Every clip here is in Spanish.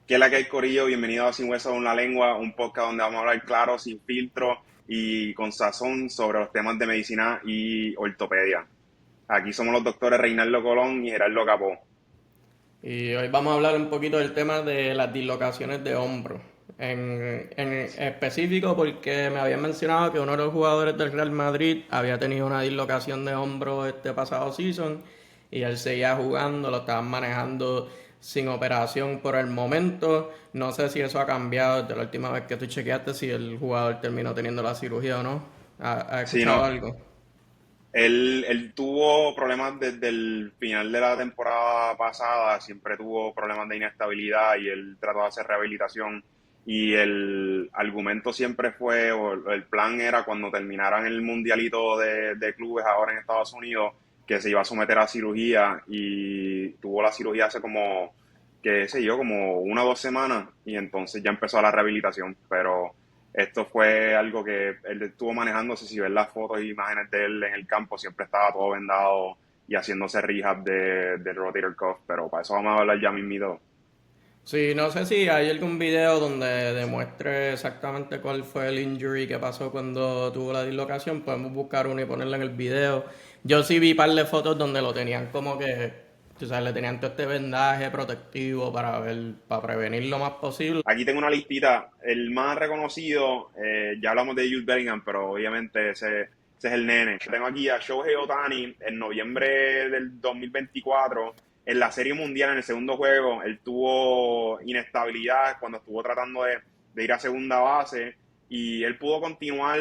¿Qué es la que hay, Corillo? Bienvenido a Sin Hueso en la Lengua, un podcast donde vamos a hablar claro, sin filtro y con sazón sobre los temas de medicina y ortopedia. Aquí somos los doctores Reinaldo Colón y Gerardo Capó. Y hoy vamos a hablar un poquito del tema de las dislocaciones de hombro. En específico porque me habían mencionado que uno de los jugadores del Real Madrid había tenido una dislocación de hombro este pasado season y él seguía jugando, lo estaban manejando sin operación por el momento. No sé si eso ha cambiado desde la última vez que tú chequeaste, si el jugador terminó teniendo la cirugía o no. ¿Has Sí, escuchado no, algo? él tuvo problemas desde el final de la temporada pasada, siempre tuvo problemas de inestabilidad y él trató de hacer rehabilitación y el argumento siempre fue, o el plan era cuando terminaran el mundialito de clubes ahora en Estados Unidos, que se iba a someter a cirugía y tuvo la cirugía hace como, qué sé yo, como 1 o 2 semanas y entonces ya empezó la rehabilitación, pero esto fue algo que él estuvo manejándose. Si ves las fotos e imágenes de él en el campo, siempre estaba todo vendado y haciéndose rehab de rotator cuff, pero para eso vamos a hablar ya mismito. Sí, no sé si hay algún video donde demuestre exactamente cuál fue el injury que pasó cuando tuvo la dislocación. Podemos buscar uno y ponerlo en el video. Yo sí vi par de fotos donde lo tenían como que, tú sabes, le tenían todo este vendaje protectivo para ver, para prevenir lo más posible. Aquí tengo una listita, el más reconocido, ya hablamos de Jude Bellingham, pero obviamente ese es el nene. Tengo aquí a Shohei Ohtani en noviembre del 2024, en la Serie Mundial, en el segundo juego, él tuvo inestabilidad cuando estuvo tratando de ir a segunda base y él pudo continuar,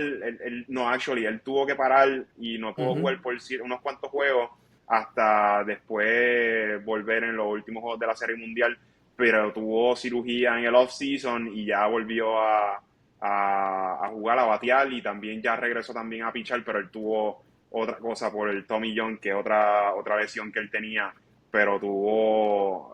no, actually, él tuvo que parar y no pudo Ujú. jugar por unos cuantos juegos hasta después volver en los últimos juegos de la Serie Mundial, pero tuvo cirugía en el off-season y ya volvió a jugar, a batear y también ya regresó también a pichar, pero él tuvo otra cosa por el Tommy John, que es otra lesión que él tenía, pero no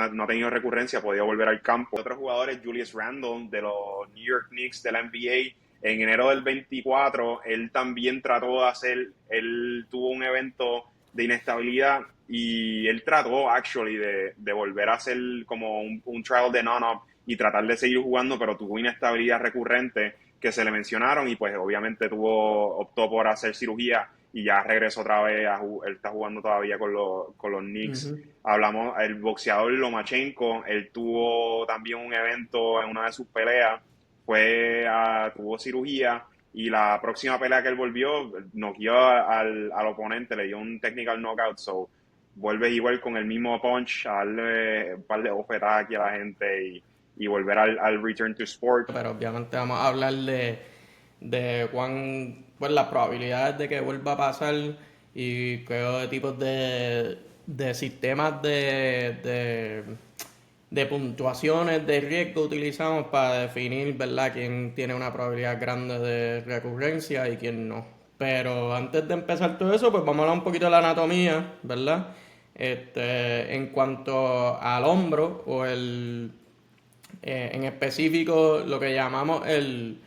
ha tenido recurrencia, podía volver al campo. Otros jugadores, Julius Randle de los New York Knicks de la NBA, en enero del 24, él también trató de él tuvo un evento de inestabilidad y él trató, actually, de volver a hacer como un trial de non-op y tratar de seguir jugando, pero tuvo inestabilidad recurrente que se le mencionaron y pues obviamente optó por hacer cirugía y ya regresó otra vez, él está jugando todavía con los Knicks. Ujú. Hablamos, el boxeador Lomachenko, él tuvo también un evento en una de sus peleas, tuvo cirugía y la próxima pelea que él volvió, noqueó al oponente, le dio un technical knockout, so vuelves igual con el mismo punch, a darle un par de bofetadas aquí a la gente y volver al return to sport. Pero obviamente vamos a hablar de cuán, pues las probabilidades de que vuelva a pasar y qué tipos de sistemas de puntuaciones de riesgo utilizamos para definir, ¿verdad?, quién tiene una probabilidad grande de recurrencia y quién no. Pero antes de empezar todo eso, pues vamos a hablar un poquito de la anatomía, ¿verdad? En cuanto al hombro o en específico lo que llamamos el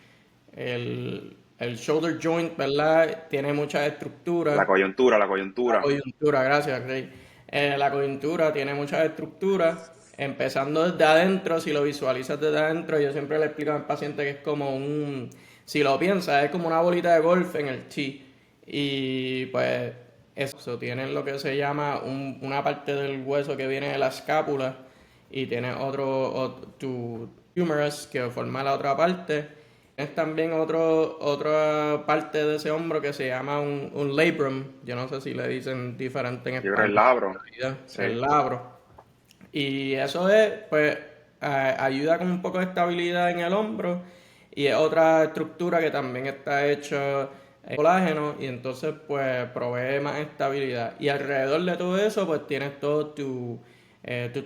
shoulder joint, ¿verdad? Tiene muchas estructuras. La La coyuntura. coyuntura, gracias, Rey. La coyuntura tiene muchas estructuras, empezando desde adentro. Si lo visualizas desde adentro, yo siempre le explico al paciente que es como si lo piensas, es como una bolita de golf en el chi. Y pues eso, tienen lo que se llama una parte del hueso que viene de la escápula y tiene tu humerus que forma la otra parte. Es también otra parte de ese hombro que se llama un labrum. Yo no sé si le dicen diferente en Yo creo el español, en labro. realidad, Sí. el labro. Y eso es, pues, ayuda con un poco de estabilidad en el hombro. Y es otra estructura que también está hecha en colágeno y entonces, pues, provee más estabilidad. Y alrededor de todo eso, pues, tienes todos tus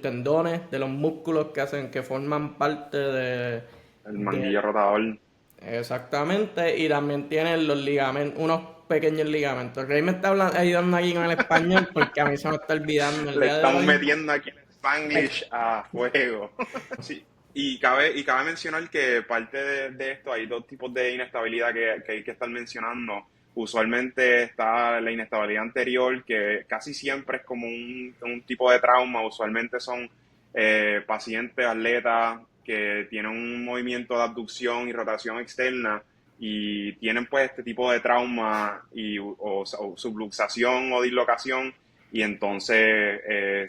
tendones de los músculos que forman parte El de manguillo rotador. exactamente, y también tienen los ligamentos, unos pequeños ligamentos. Rey me está ayudando aquí con el español porque a mí se me está olvidando el Le día de estamos hoy. metiendo aquí el Spanglish a fuego. Sí, y cabe mencionar que parte de esto hay dos tipos de inestabilidad que hay que estar mencionando. Usualmente está la inestabilidad anterior, que casi siempre es como un tipo de trauma. Usualmente son pacientes, atletas que tienen un movimiento de abducción y rotación externa y tienen pues este tipo de trauma o subluxación o dislocación y entonces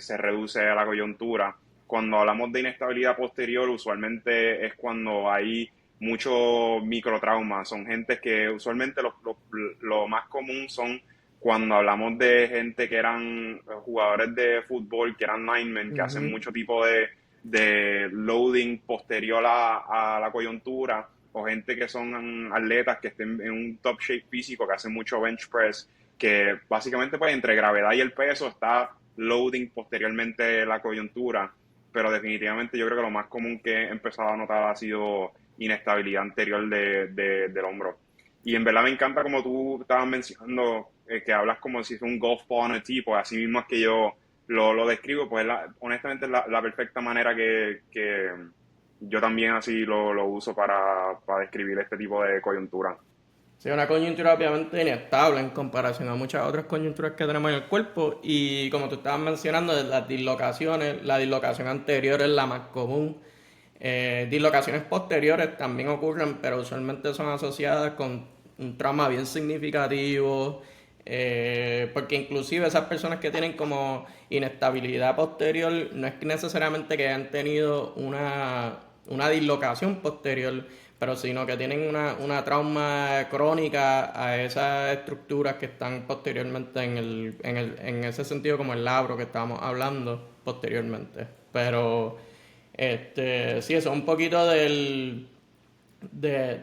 se reduce a la coyuntura. Cuando hablamos de inestabilidad posterior, usualmente es cuando hay muchos microtraumas. Son gente que usualmente lo más común son cuando hablamos de gente que eran jugadores de fútbol, que eran linemen, que hacen Ujú. mucho tipo de loading posterior a la coyuntura, o gente que son atletas que estén en un top shape físico, que hacen mucho bench press, que básicamente pues entre gravedad y el peso está loading posteriormente la coyuntura, pero definitivamente yo creo que lo más común que he empezado a notar ha sido inestabilidad anterior del hombro. Y en verdad me encanta como tú estabas mencionando, que hablas como si fuera un golf ball on a tee, pues así mismo es que yo lo describo, pues honestamente es la perfecta manera que yo también así lo uso para describir este tipo de coyuntura. Sí, una coyuntura obviamente inestable en comparación a muchas otras coyunturas que tenemos en el cuerpo y como tú estabas mencionando, de las dislocaciones, la dislocación anterior es la más común. Dislocaciones posteriores también ocurren, pero usualmente son asociadas con un trauma bien significativo, porque inclusive esas personas que tienen como inestabilidad posterior no es que necesariamente que hayan tenido una dislocación posterior, pero sino que tienen una trauma crónica a esas estructuras que están posteriormente en ese sentido como el labro que estábamos hablando posteriormente. Pero sí, eso es un poquito de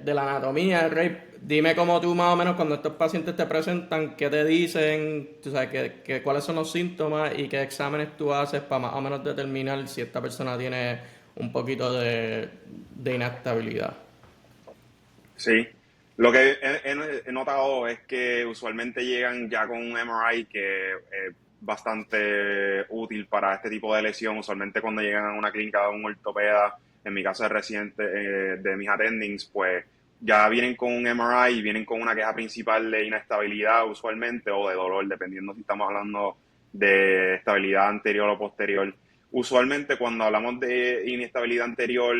la anatomía, Rey. Dime cómo tú más o menos cuando estos pacientes te presentan, qué te dicen, tú sabes, cuáles son los síntomas y qué exámenes tú haces para más o menos determinar si esta persona tiene un poquito de inestabilidad. Sí, lo que he notado es que usualmente llegan ya con un MRI que es bastante útil para este tipo de lesión. Usualmente cuando llegan a una clínica de un ortopeda, en mi caso de reciente, de mis attendings, pues ya vienen con un MRI y vienen con una queja principal de inestabilidad usualmente o de dolor, dependiendo si estamos hablando de estabilidad anterior o posterior. Usualmente cuando hablamos de inestabilidad anterior,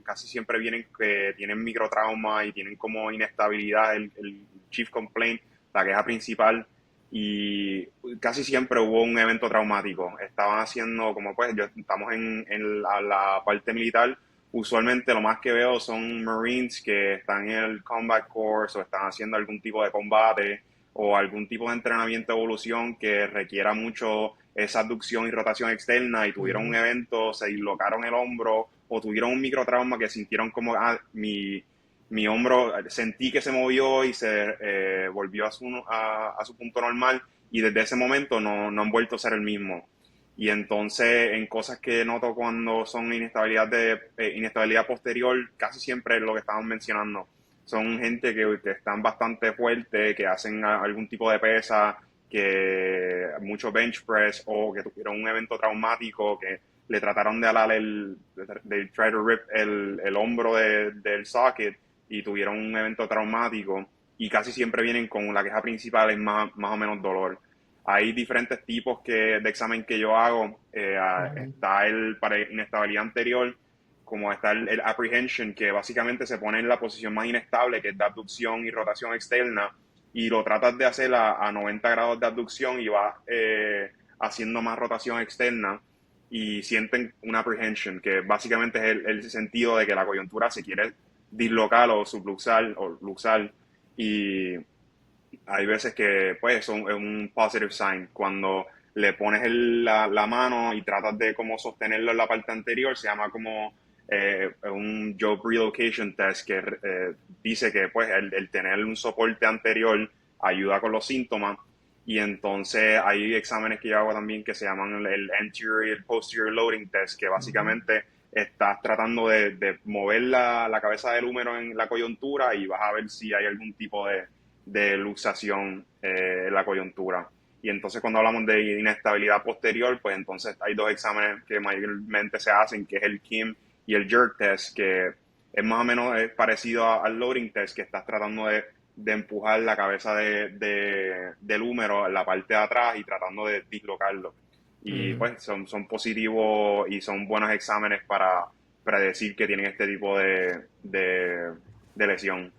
casi siempre vienen que tienen microtrauma y tienen como inestabilidad el chief complaint, la queja principal, y casi siempre hubo un evento traumático. Estaban haciendo, como pues, estamos en la parte militar, usualmente lo más que veo son Marines que están en el Combat Course o están haciendo algún tipo de combate o algún tipo de entrenamiento de evolución que requiera mucho esa abducción y rotación externa y tuvieron un Ujú. evento, se dislocaron el hombro o tuvieron un microtrauma que sintieron como mi hombro, sentí que se movió y se volvió a su punto normal y desde ese momento no han vuelto a ser el mismo. Y entonces en cosas que noto cuando son inestabilidad posterior, casi siempre es lo que estamos mencionando. Son gente que están bastante fuertes, que hacen algún tipo de pesa, que mucho bench press o que tuvieron un evento traumático, que le trataron de alar de try to rip el hombro del socket y tuvieron un evento traumático y casi siempre vienen con la queja principal es más o menos dolor. Hay diferentes tipos de examen que yo hago. Ujú. Está el para inestabilidad anterior, como está el apprehension, que básicamente se pone en la posición más inestable, que es de abducción y rotación externa, y lo tratas de hacer a 90 grados de abducción y vas haciendo más rotación externa y sienten una apprehension, que básicamente es el sentido de que la coyuntura se quiere dislocar o subluxar o luxar y hay veces que pues es un positive sign. Cuando le pones la mano y tratas de como sostenerlo en la parte anterior, se llama como un job relocation test que dice que pues el tener un soporte anterior ayuda con los síntomas. Y entonces hay exámenes que yo hago también que se llaman el anterior y el posterior loading test, que Ujú. básicamente estás tratando de mover la cabeza del húmero en la coyuntura y vas a ver si hay algún tipo de luxación en la coyuntura. Y entonces cuando hablamos de inestabilidad posterior, pues entonces hay dos exámenes que mayormente se hacen, que es el KIM y el jerk test, que es más o menos parecido al loading test, que estás tratando de empujar la cabeza del húmero en la parte de atrás y tratando de dislocarlo. y pues son positivos y son buenos exámenes para predecir que tienen este tipo de lesión.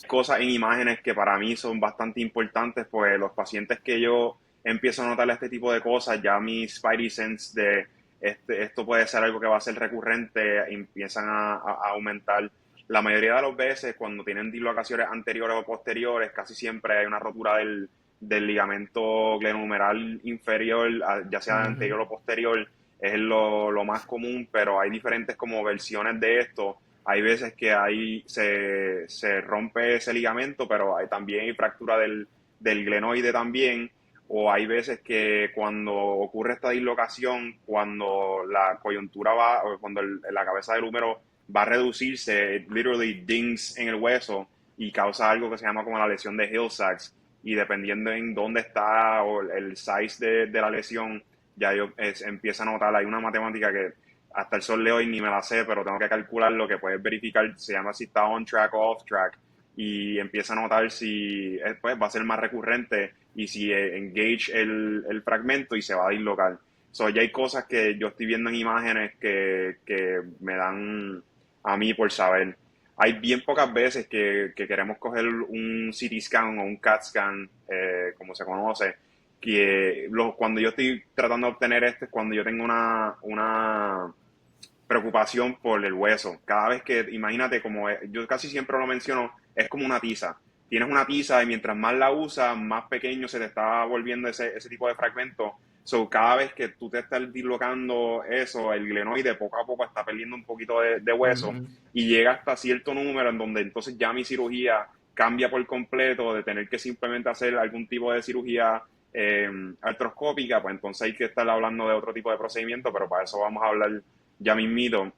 Cosas en imágenes que para mí son bastante importantes, pues los pacientes que yo empiezo a notar este tipo de cosas, ya mi Spidey Sense de esto puede ser algo que va a ser recurrente, empiezan a aumentar. La mayoría de las veces, cuando tienen dislocaciones anteriores o posteriores, casi siempre hay una rotura del ligamento glenohumeral inferior, ya sea Ujú. anterior o posterior, es lo más común, pero hay diferentes como versiones de esto. Hay veces que ahí se rompe ese ligamento, pero también hay fractura del glenoide también, o hay veces que cuando ocurre esta dislocación, cuando la coyuntura va, o cuando la cabeza del húmero va a reducirse, it literally dings en el hueso y causa algo que se llama como la lesión de Hill-Sachs, y dependiendo en dónde está o el size de la lesión, ya yo empieza a notar, hay una matemática que hasta el sol de hoy ni me la sé, pero tengo que calcular lo que puedes verificar, se llama si está on track o off track, y empieza a notar si pues, va a ser más recurrente y si engage el fragmento y se va a dislocar. So, ya hay cosas que yo estoy viendo en imágenes que me dan a mí por saber. Hay bien pocas veces que queremos coger un CT scan o un CAT scan, como se conoce, que cuando yo estoy tratando de obtener esto es cuando yo tengo una preocupación por el hueso. Cada vez que, imagínate, como yo casi siempre lo menciono, es como una tiza. Tienes una tiza y mientras más la usas, más pequeño se te está volviendo ese tipo de fragmento. So, cada vez que tú te estás dislocando eso, el glenoide poco a poco está perdiendo un poquito de hueso Ujú. y llega hasta cierto número en donde entonces ya mi cirugía cambia por completo de tener que simplemente hacer algún tipo de cirugía artroscópica, pues entonces hay que estar hablando de otro tipo de procedimiento, pero para eso vamos a hablar ya mismito.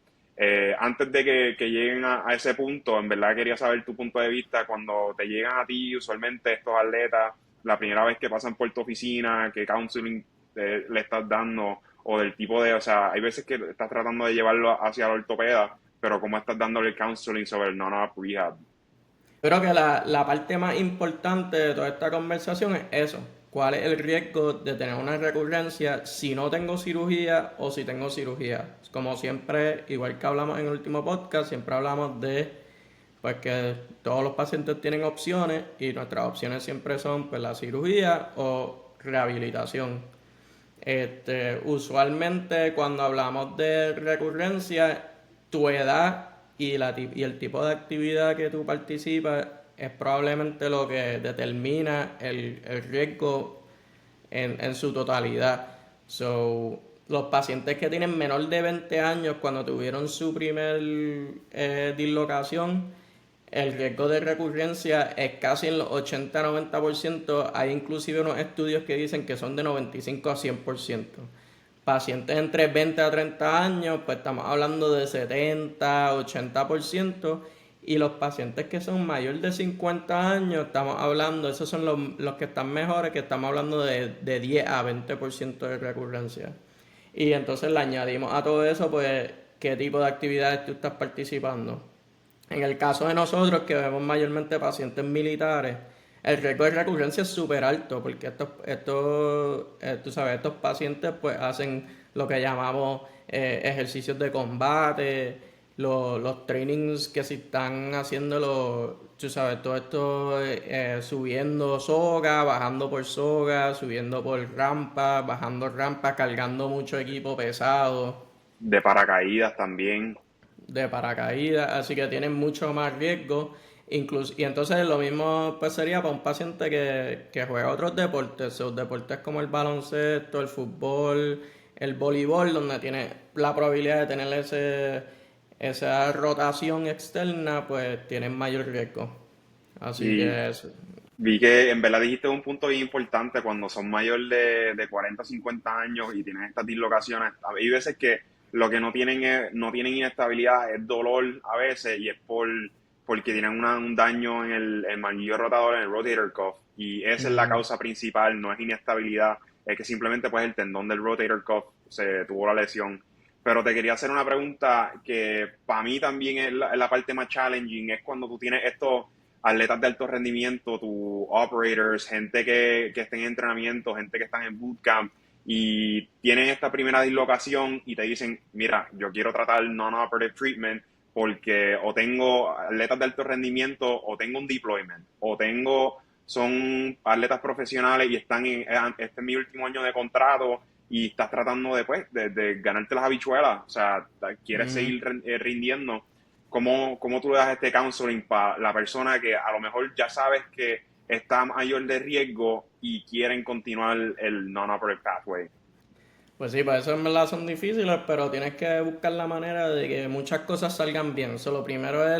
Antes de que lleguen a ese punto, en verdad quería saber tu punto de vista cuando te llegan a ti, usualmente estos atletas, la primera vez que pasan por tu oficina, qué counseling le estás dando, o del tipo de, o sea, hay veces que estás tratando de llevarlo hacia la ortopeda, pero cómo estás dándole el counseling sobre el non-op rehab. Creo que la parte más importante de toda esta conversación es eso. ¿Cuál es el riesgo de tener una recurrencia si no tengo cirugía o si tengo cirugía? Como siempre, igual que hablamos en el último podcast, siempre hablamos de pues que todos los pacientes tienen opciones y nuestras opciones siempre son pues la cirugía o rehabilitación. Usualmente cuando hablamos de recurrencia, tu edad y el tipo de actividad que tú participas es probablemente lo que determina el riesgo en su totalidad. So, los pacientes que tienen menor de 20 años cuando tuvieron su primer dislocación, el riesgo de recurrencia es casi en los 80-90%. Hay inclusive unos estudios que dicen que son de 95 a 100%. Pacientes entre 20 a 30 años, pues estamos hablando de 70-80%. Y los pacientes que son mayor de 50 años, estamos hablando, esos son los que están mejores, que estamos hablando de 10 a 20% de recurrencia. Y entonces le añadimos a todo eso, pues, qué tipo de actividades tú estás participando. En el caso de nosotros, que vemos mayormente pacientes militares, el riesgo de recurrencia es súper alto, porque tú sabes, estos pacientes pues hacen lo que llamamos ejercicios de combate, los trainings que se están haciendo, tú sabes, todo esto subiendo soga, bajando por soga, subiendo por rampa, bajando rampa, cargando mucho equipo pesado De paracaídas también. de paracaídas, así que tienen mucho más riesgo. Incluso, y entonces lo mismo pues sería para un paciente que juega otros deportes, sus deportes como el baloncesto, el fútbol, el voleibol, donde tiene la probabilidad de tener esa rotación externa, pues tienen mayor riesgo. Así Y que eso. vi que en verdad dijiste un punto bien importante cuando son mayor de 40 o 50 años y tienen estas dislocaciones. Hay veces que lo que no tienen inestabilidad es dolor a veces y es porque tienen un daño en el manguillo rotador, en el rotator cuff, y esa es la Ujú. causa principal, no es inestabilidad, es que simplemente pues el tendón del rotator cuff se tuvo la lesión. Pero te quería hacer una pregunta que para mí también es la parte más challenging, es cuando tú tienes estos atletas de alto rendimiento, tus operators, gente que estén en entrenamiento, gente que están en bootcamp y tienen esta primera dislocación y te dicen, mira, yo quiero tratar non-operative treatment porque o tengo atletas de alto rendimiento o tengo un deployment o son atletas profesionales y este es mi último año de contrato y estás tratando de ganarte las habichuelas, o sea, quieres Ujú. seguir rindiendo. ¿Cómo tú le das este counseling para la persona que a lo mejor ya sabes que está mayor de riesgo y quieren continuar el non-operative pathway? Pues sí, pues eso en verdad son difíciles, pero tienes que buscar la manera de que muchas cosas salgan bien. Eso lo primero es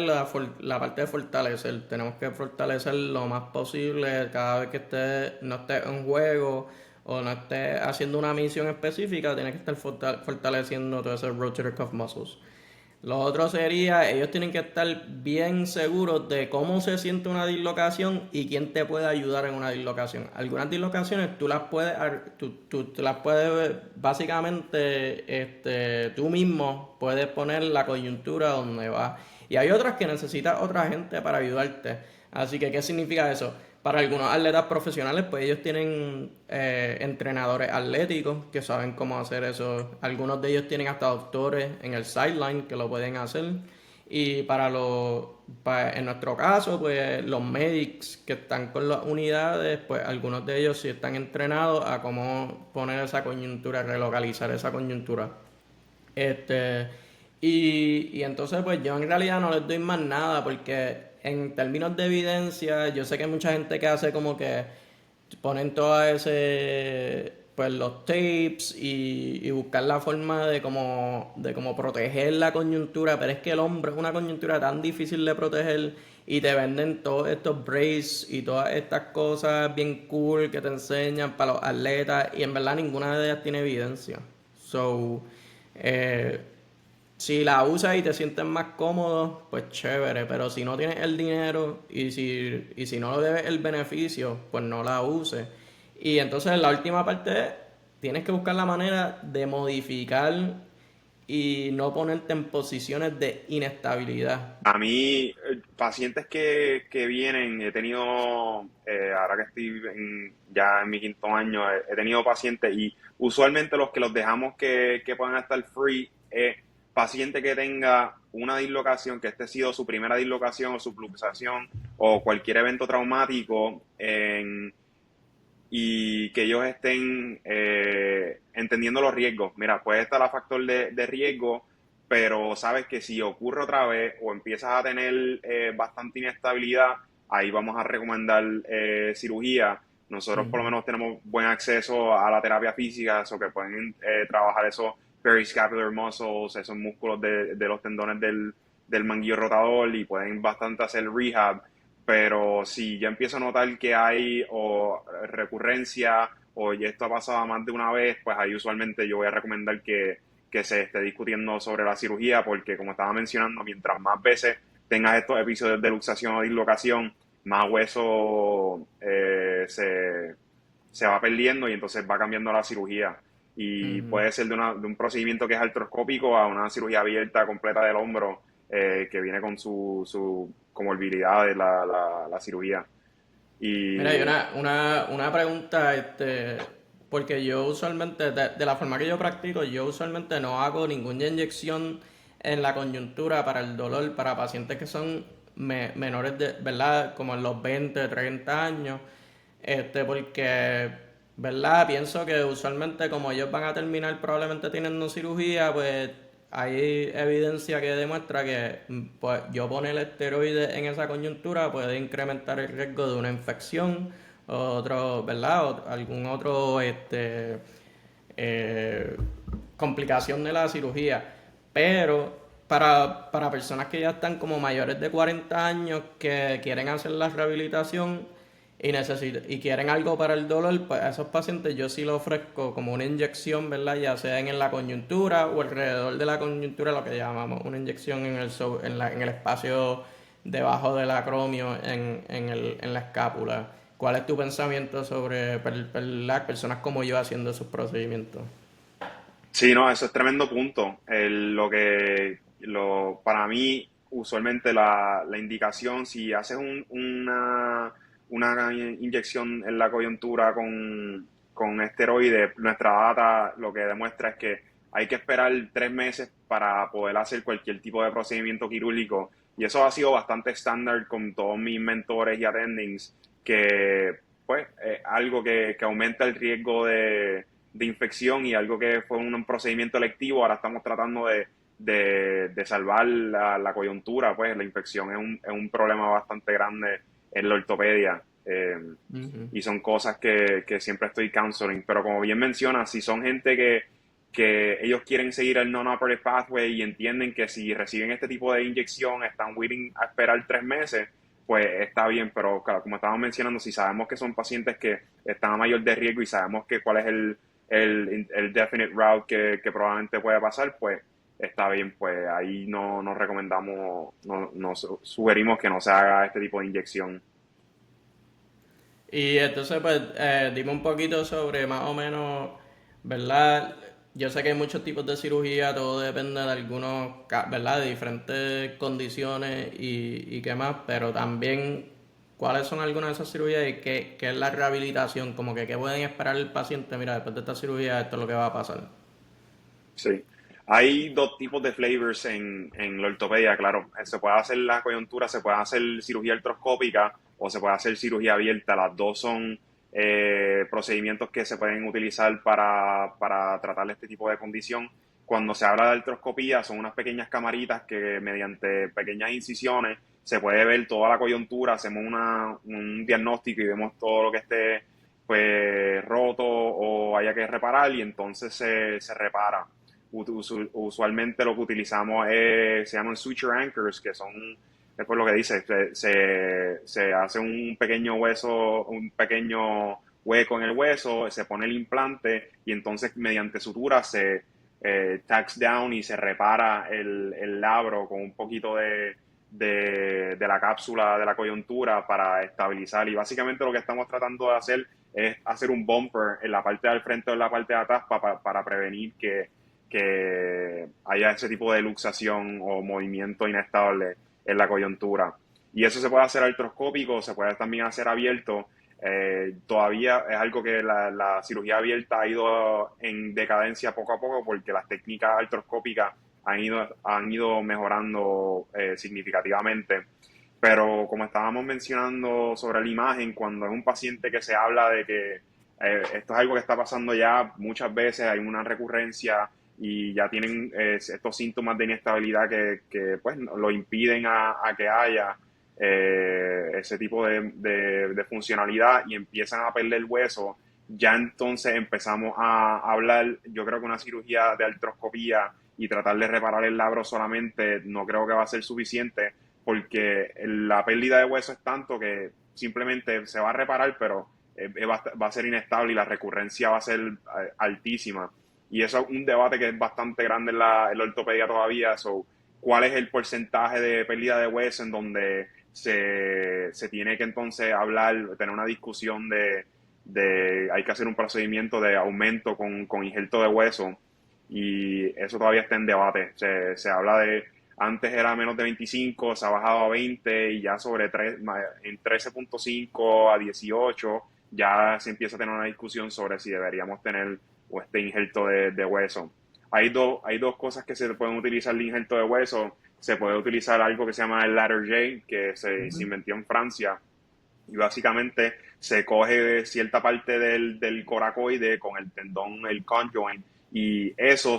la parte de fortalecer. Tenemos que fortalecer lo más posible cada vez que no esté en juego o no esté haciendo una misión específica, tienes que estar fortaleciendo todo ese rotator cuff muscles. Lo otro sería, ellos tienen que estar bien seguros de cómo se siente una dislocación y quién te puede ayudar en una dislocación. Algunas dislocaciones tú las puedes básicamente, tú mismo puedes poner la coyuntura donde va. Y hay otras que necesitas otra gente para ayudarte. Así que, ¿qué significa eso? Para algunos atletas profesionales, pues ellos tienen entrenadores atléticos que saben cómo hacer eso. Algunos de ellos tienen hasta doctores en el sideline que lo pueden hacer. Y en nuestro caso, pues los medics que están con las unidades, pues algunos de ellos sí están entrenados a cómo poner esa coyuntura, relocalizar esa coyuntura. Este, y entonces pues yo en realidad no les doy más nada porque en términos de evidencia, yo sé que hay mucha gente que hace como que ponen todo ese, pues los tapes y buscar la forma de como proteger la coyuntura, pero es que el hombro es una coyuntura tan difícil de proteger y te venden todos estos braces y todas estas cosas bien cool que te enseñan para los atletas y en verdad ninguna de ellas tiene evidencia. So, eh, si la usas y te sientes más cómodo, pues chévere, pero si no tienes el dinero y si no lo debes el beneficio, pues no la uses. Y entonces la última parte es, tienes que buscar la manera de modificar y no ponerte en posiciones de inestabilidad. A mí, pacientes que vienen, he tenido, ahora que estoy ya en mi quinto año, he tenido pacientes y usualmente los que los dejamos que puedan estar free es paciente que tenga una dislocación, que este ha sido su primera dislocación o subluxación o cualquier evento traumático y que ellos estén entendiendo los riesgos. Mira, puede estar el factor de riesgo, pero sabes que si ocurre otra vez o empiezas a tener bastante inestabilidad, ahí vamos a recomendar cirugía. Nosotros por lo Ujú. menos tenemos buen acceso a la terapia física, eso que pueden trabajar esos periscapular muscles, esos músculos de los tendones del manguillo rotador y pueden bastante hacer rehab, pero si ya empiezo a notar que hay o recurrencia o ya esto ha pasado más de una vez, pues ahí usualmente yo voy a recomendar que se esté discutiendo sobre la cirugía, porque como estaba mencionando, mientras más veces tengas estos episodios de luxación o dislocación, más hueso se va perdiendo y entonces va cambiando la cirugía. Y Ujú. puede ser de un procedimiento que es artroscópico a una cirugía abierta completa del hombro, que viene con su comorbilidad de la cirugía. Mira, hay Y una pregunta, porque yo usualmente, de la forma que yo practico, yo usualmente no hago ninguna inyección en la coyuntura para el dolor para pacientes que son menores de, ¿verdad? Como en los 20 30 años, porque, ¿verdad? Pienso que usualmente como ellos van a terminar probablemente teniendo cirugía, pues hay evidencia que demuestra que pues, yo poner el esteroide en esa coyuntura puede incrementar el riesgo de una infección o otro, ¿verdad? O algún otro eh, complicación de la cirugía. Pero para personas que ya están como mayores de 40 años que quieren hacer la rehabilitación y quieren algo para el dolor, pues a esos pacientes yo sí lo ofrezco como una inyección, ¿verdad? Ya sea en la coyuntura o alrededor de la coyuntura, lo que llamamos una inyección en el espacio debajo del acromio en la escápula. ¿Cuál es tu pensamiento sobre las personas como yo haciendo esos procedimientos? sí, no, eso es tremendo punto. Para mí, usualmente la indicación, si haces una inyección en la coyuntura con esteroides, nuestra data lo que demuestra es que hay que esperar 3 meses para poder hacer cualquier tipo de procedimiento quirúrgico. Y eso ha sido bastante estándar con todos mis mentores y attendings, que pues algo que aumenta el riesgo de infección y algo que fue un procedimiento electivo, ahora estamos tratando de salvar la coyuntura, pues la infección es un problema bastante grande en la ortopedia. Ujú. Y son cosas que siempre estoy counseling, pero como bien mencionas, si son gente que ellos quieren seguir el non-operative pathway y entienden que si reciben este tipo de inyección están willing a esperar 3 meses, pues está bien, pero claro, como estábamos mencionando, si sabemos que son pacientes que están a mayor de riesgo y sabemos que cuál es el definite route que probablemente puede pasar, pues está bien, pues ahí no nos recomendamos, no, nos sugerimos que no se haga este tipo de inyección. Y entonces, pues, dime un poquito sobre más o menos, ¿verdad? Yo sé que hay muchos tipos de cirugía, todo depende de algunos, ¿verdad? De diferentes condiciones y qué más, pero también, ¿cuáles son algunas de esas cirugías y qué es la rehabilitación? Como que, ¿qué pueden esperar el paciente? Mira, después de esta cirugía, esto es lo que va a pasar. Sí. Hay dos tipos de flavors en la ortopedia, claro. Se puede hacer la coyuntura, se puede hacer cirugía artroscópica o se puede hacer cirugía abierta. Las dos son procedimientos que se pueden utilizar para tratar este tipo de condición. Cuando se habla de artroscopía, son unas pequeñas camaritas que mediante pequeñas incisiones se puede ver toda la coyuntura, hacemos un diagnóstico y vemos todo lo que esté pues roto o haya que reparar y entonces se repara. Usualmente lo que utilizamos se llaman suture anchors, que son, después lo que dice, se hace un pequeño hueso, un pequeño hueco en el hueso, se pone el implante y entonces mediante sutura se tacks down y se repara el labro con un poquito de la cápsula de la coyuntura para estabilizar. Y básicamente lo que estamos tratando de hacer es hacer un bumper en la parte del frente o en la parte de atrás para prevenir que haya ese tipo de luxación o movimiento inestable en la coyuntura. Y eso se puede hacer artroscópico, se puede también hacer abierto. Todavía es algo que la cirugía abierta ha ido en decadencia poco a poco porque las técnicas artroscópicas han ido mejorando significativamente. Pero como estábamos mencionando sobre la imagen, cuando es un paciente que se habla de que esto es algo que está pasando ya muchas veces, hay una recurrencia y ya tienen estos síntomas de inestabilidad que pues lo impiden a que haya ese tipo de funcionalidad y empiezan a perder el hueso, ya entonces empezamos a hablar, yo creo que una cirugía de artroscopía y tratar de reparar el labro solamente no creo que va a ser suficiente porque la pérdida de hueso es tanto que simplemente se va a reparar, pero va a ser inestable y la recurrencia va a ser altísima. Y eso es un debate que es bastante grande en la ortopedia todavía. So, ¿cuál es el porcentaje de pérdida de hueso en donde se tiene que entonces hablar, tener una discusión hay que hacer un procedimiento de aumento con injerto de hueso? Y eso todavía está en debate. Se habla de, antes era menos de 25, se ha bajado a 20 y ya sobre en 13.5 a 18 ya se empieza a tener una discusión sobre si deberíamos tener o este injerto de hueso. Hay dos cosas que se pueden utilizar de injerto de hueso. Se puede utilizar algo que se llama el ladder J, que se inventó en Francia, y básicamente se coge cierta parte del coracoide con el tendón, el conjoint, y esa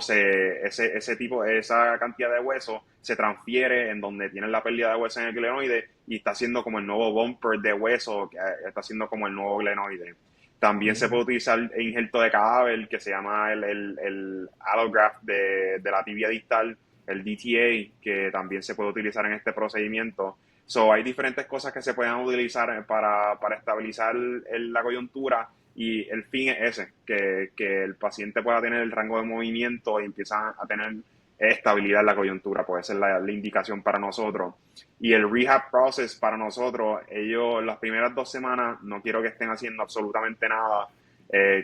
cantidad de hueso se transfiere en donde tienen la pérdida de hueso en el glenoide y está haciendo como el nuevo bumper de hueso, que está haciendo como el nuevo glenoide. También se puede Ujú. utilizar el injerto de cadáver, que se llama el allograft de la tibia distal, el DTA, que también se puede utilizar en este procedimiento. So, hay diferentes cosas que se pueden utilizar para estabilizar la coyuntura y el fin es ese, que el paciente pueda tener el rango de movimiento y empieza a tener estabilidad en la coyuntura, puede ser la indicación para nosotros. Y el rehab process para nosotros, ellos las primeras 2 semanas no quiero que estén haciendo absolutamente nada,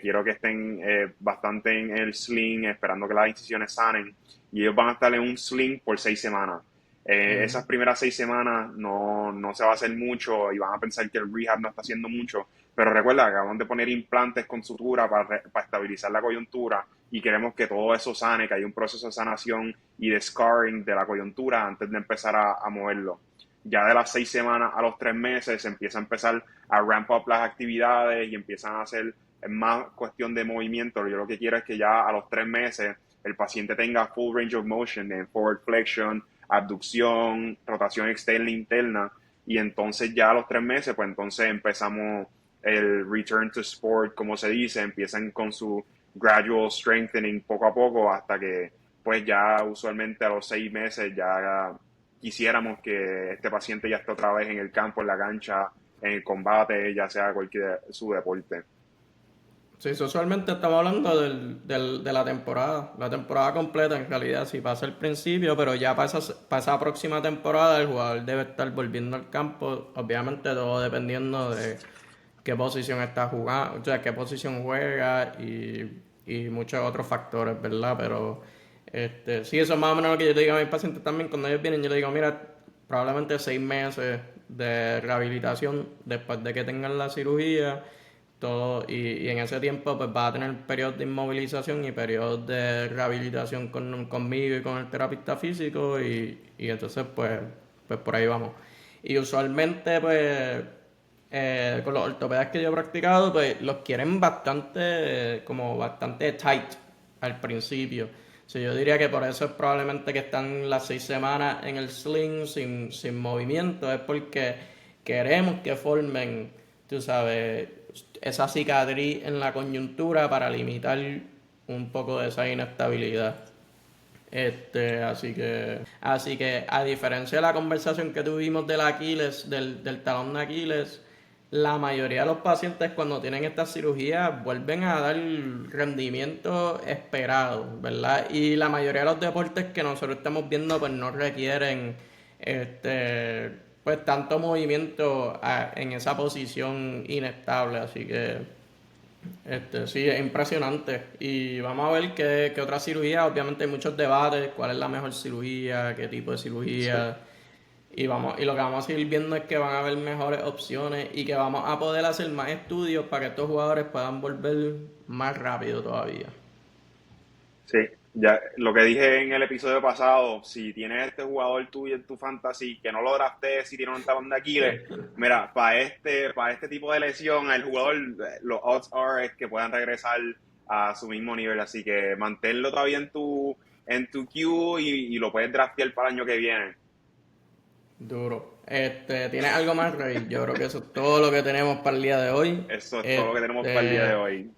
quiero que estén bastante en el sling, esperando que las incisiones sanen, y ellos van a estar en un sling por 6 semanas. Esas primeras 6 semanas no se va a hacer mucho y van a pensar que el rehab no está haciendo mucho, pero recuerda, acabamos de poner implantes con sutura para estabilizar la coyuntura y queremos que todo eso sane, que haya un proceso de sanación y de scarring de la coyuntura antes de empezar a moverlo. Ya de las 6 semanas a los 3 meses se empieza a empezar a ramp up las actividades y empiezan a hacer más cuestión de movimiento. Yo lo que quiero es que ya a los 3 meses el paciente tenga full range of motion en forward flexion, abducción, rotación externa e interna, y entonces ya a los 3 meses, pues entonces empezamos el return to sport, como se dice, empiezan con su gradual strengthening poco a poco hasta que pues ya usualmente a los 6 meses ya quisiéramos que este paciente ya esté otra vez en el campo, en la cancha, en el combate, ya sea cualquier su deporte. Sí, sí, usualmente estamos hablando de la temporada completa en realidad, sí pasa el principio, pero ya para esa próxima temporada el jugador debe estar volviendo al campo, obviamente todo dependiendo de qué posición está jugando, o sea, qué posición juega y muchos otros factores, ¿verdad? Pero sí, eso es más o menos lo que yo le digo a mis pacientes también cuando ellos vienen, yo le digo, mira, probablemente 6 meses de rehabilitación después de que tengan la cirugía todo, y en ese tiempo pues vas a tener periodos de inmovilización y periodos de rehabilitación conmigo y con el terapista físico y entonces pues por ahí vamos. Y usualmente pues con los ortopedas que yo he practicado pues los quieren bastante como bastante tight al principio. O sea, yo diría que por eso es probablemente que están las 6 semanas en el sling sin movimiento, es porque queremos que formen, tú sabes, esa cicatriz en la coyuntura para limitar un poco de esa inestabilidad. Así que a diferencia de la conversación que tuvimos del Aquiles, del talón de Aquiles, la mayoría de los pacientes cuando tienen estas cirugías vuelven a dar el rendimiento esperado, ¿verdad? Y la mayoría de los deportes que nosotros estamos viendo pues no requieren pues tanto movimiento en esa posición inestable, así que sí, es impresionante. Y vamos a ver qué otra cirugía. Obviamente hay muchos debates, cuál es la mejor cirugía, qué tipo de Sí. cirugía. Y lo que vamos a seguir viendo es que van a haber mejores opciones y que vamos a poder hacer más estudios para que estos jugadores puedan volver más rápido todavía. Sí, ya lo que dije en el episodio pasado, si tienes este jugador tuyo en tu fantasy que no lo draftees si tiene un talón de Aquiles, mira, para este tipo de lesión, el jugador, los odds are es que puedan regresar a su mismo nivel, así que manténlo todavía en tu queue y lo puedes draftear para el año que viene. Duro. ¿Tienes algo más, Rey? Yo creo que eso es todo lo que tenemos para el día de hoy. Eso es todo lo que tenemos para el día de Este, hoy.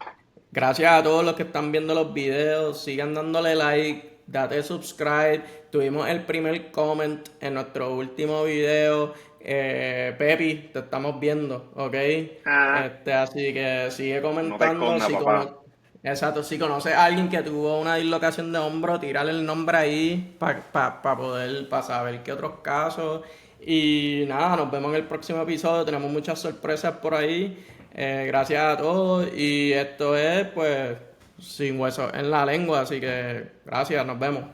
Gracias a todos los que están viendo los videos, sigan dándole like, date subscribe. Tuvimos el primer comment en nuestro último video. Pepi, te estamos viendo, ¿ok? Ah, Así que sigue no te comentando. escondas, papá. Exacto, si conoces a alguien que tuvo una dislocación de hombro, tírale el nombre ahí para saber qué otros casos. Y nada, nos vemos en el próximo episodio. Tenemos muchas sorpresas por ahí. Gracias a todos. Y esto es, pues, sin hueso en la lengua. Así que gracias, nos vemos.